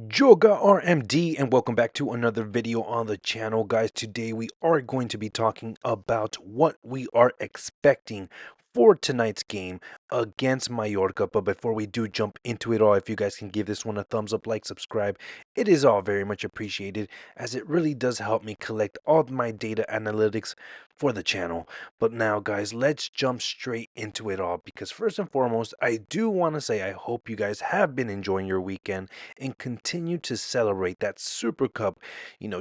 jogarmd, and welcome back to another video on the channel, guys. Today we are going to be talking about what we are expecting for tonight's game against Mallorca. But before we do jump into it all, if you guys can give this one a thumbs up, like, subscribe, it is all very much appreciated, as it really does help me collect all my data analytics for the channel. But now, guys, let's jump straight into it all, because first and foremost, I do want to say I hope you guys have been enjoying your weekend and continue to celebrate that Super Cup,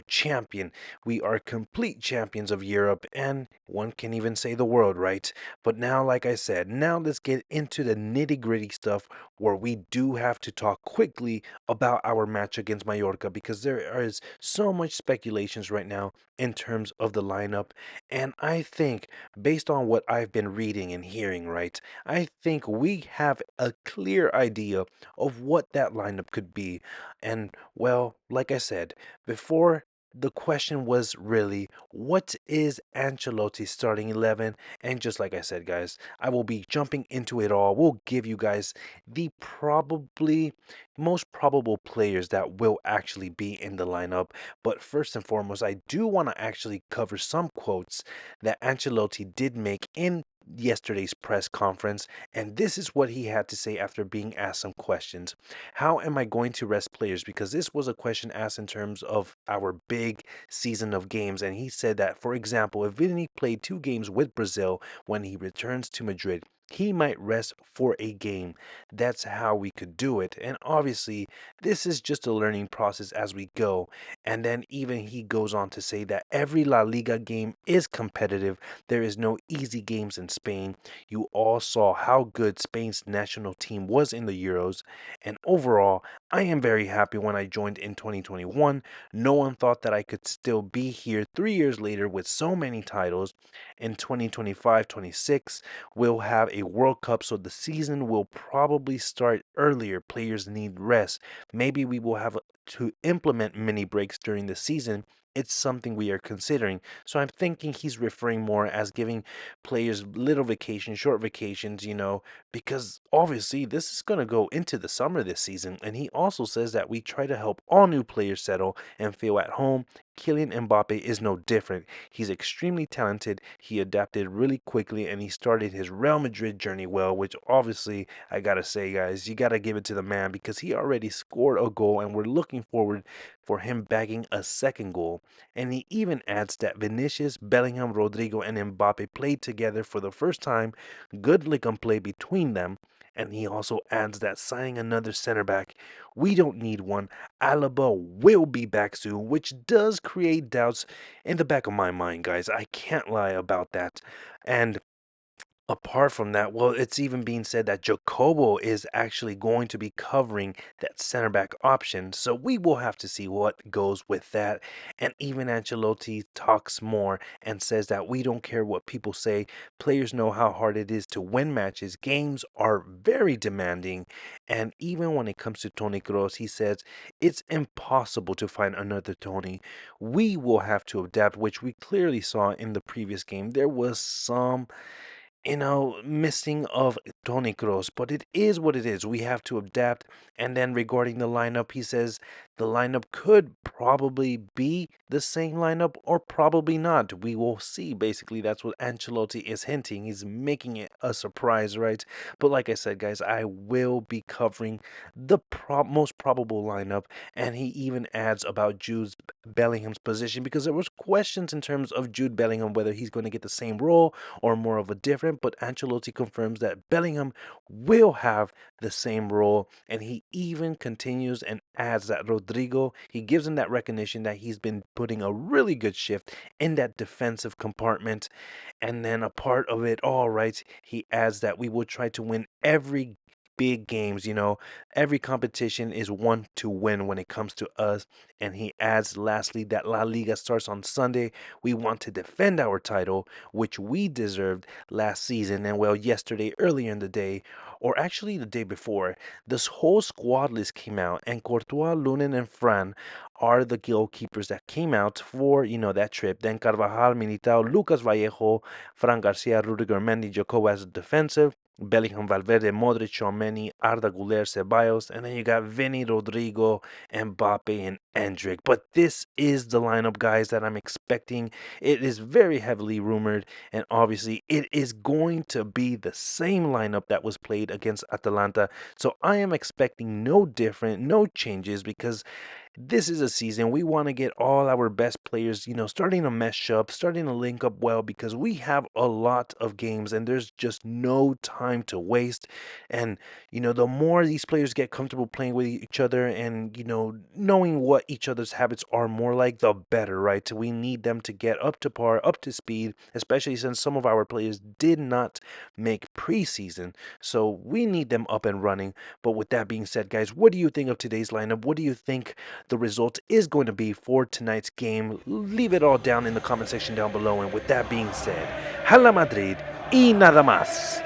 champion. We are complete champions of Europe, and one can even say the world, right? But now, like I said, now let's get into the nitty-gritty stuff, where we do have to talk quickly about our match against Mallorca, because there is so much speculations right now in terms of the lineup. And I think, based on what I've been reading and hearing, right, I think we have a clear idea of what that lineup could be. And well, like I said before, the question was really, what is Ancelotti's starting 11? And just like I said, guys, I will be jumping into it all. We'll give you guys the probably most probable players that will actually be in the lineup. But first and foremost, I do want to actually cover some quotes that Ancelotti did make in yesterday's press conference, and this is what he had to say after being asked some questions. How am I going to rest players? Because this was a question asked in terms of our big season of games, and he said that, for example, if Vini played 2 games with Brazil, when he returns to Madrid, he might rest for a game. That's how we could do it. And obviously, this is just a learning process as we go. And then even he goes on to say that every La Liga game is competitive. There is no easy games in Spain. You all saw how good Spain's national team was in the Euros. And overall, I am very happy when I joined in 2021. No one thought that I could still be here 3 years later with so many titles. In 2025-26, we'll have a World Cup, so the season will probably start earlier. Players need rest. Maybe we will have to implement mini breaks during the season. It's something we are considering. So I'm thinking he's referring more as giving players little vacations, short vacations, because obviously this is going to go into the summer this season. And he also says that we try to help all new players settle and feel at home. Kylian Mbappe is no different. He's extremely talented. He adapted really quickly, and he started his Real Madrid journey well, which obviously I gotta say, guys, you gotta give it to the man, because he already scored a goal, and we're looking forward for him bagging a second goal. And he even adds that Vinicius, Bellingham, Rodrigo, and Mbappe played together for the first time. Good lick on play between them. And he also adds that signing another center back, we don't need one. Alaba will be back soon, which does create doubts in the back of my mind, guys. I can't lie about that. And apart from that, well, it's even being said that Jacobo is actually going to be covering that center back option. So we will have to see what goes with that. And even Ancelotti talks more and says that we don't care what people say. Players know how hard it is to win matches. Games are very demanding. And even when it comes to Toni Kroos, he says it's impossible to find another Toni. We will have to adapt, which we clearly saw in the previous game. There was some missing of Toni Kroos, but it is what it is. We have to adapt. And then regarding the lineup, he says the lineup could probably be the same lineup or probably not. We will see. Basically, that's what Ancelotti is hinting. He's making it a surprise, right? But like I said, guys, I will be covering the most probable lineup, and he even adds about Jude Bellingham's position, because there was questions in terms of Jude Bellingham, whether he's going to get the same role or more of a different, but Ancelotti confirms that Bellingham will have the same role, and he even continues and adds that Rodrigo, he gives him that recognition that he's been putting a really good shift in that defensive compartment. And then a part of it all, right, he adds that we will try to win every big games. Every competition is one to win when it comes to us. And he adds lastly that La Liga starts on Sunday. We want to defend our title, which we deserved last season. And well, yesterday, earlier in the day, or actually the day before, this whole squad list came out, and Courtois, Lunin, and Fran are the goalkeepers that came out for that trip. Then Carvajal, Militao, Lucas Vallejo, Fran Garcia, Rudiger, Mendy, Jacobo as a defensive, Bellingham, Valverde, Modric, Tchouaméni, Arda Güler, Ceballos, and then you got Vinny, Rodrigo, Mbappe, and Endrick. But this is the lineup, guys, that I'm expecting. It is very heavily rumored, and obviously it is going to be the same lineup that was played against Atalanta. So I am expecting no different, no changes, because this is a season we want to get all our best players, starting to mesh up, starting to link up well, because we have a lot of games and there's just no time to waste. And, the more these players get comfortable playing with each other and, knowing what each other's habits are more like, the better, right? We need them to get up to par, up to speed, especially since some of our players did not make preseason. So we need them up and running. But with that being said, guys, what do you think of today's lineup? What do you think the result is going to be for tonight's game? Leave it all down in the comment section down below. And with that being said, Hala Madrid y nada más.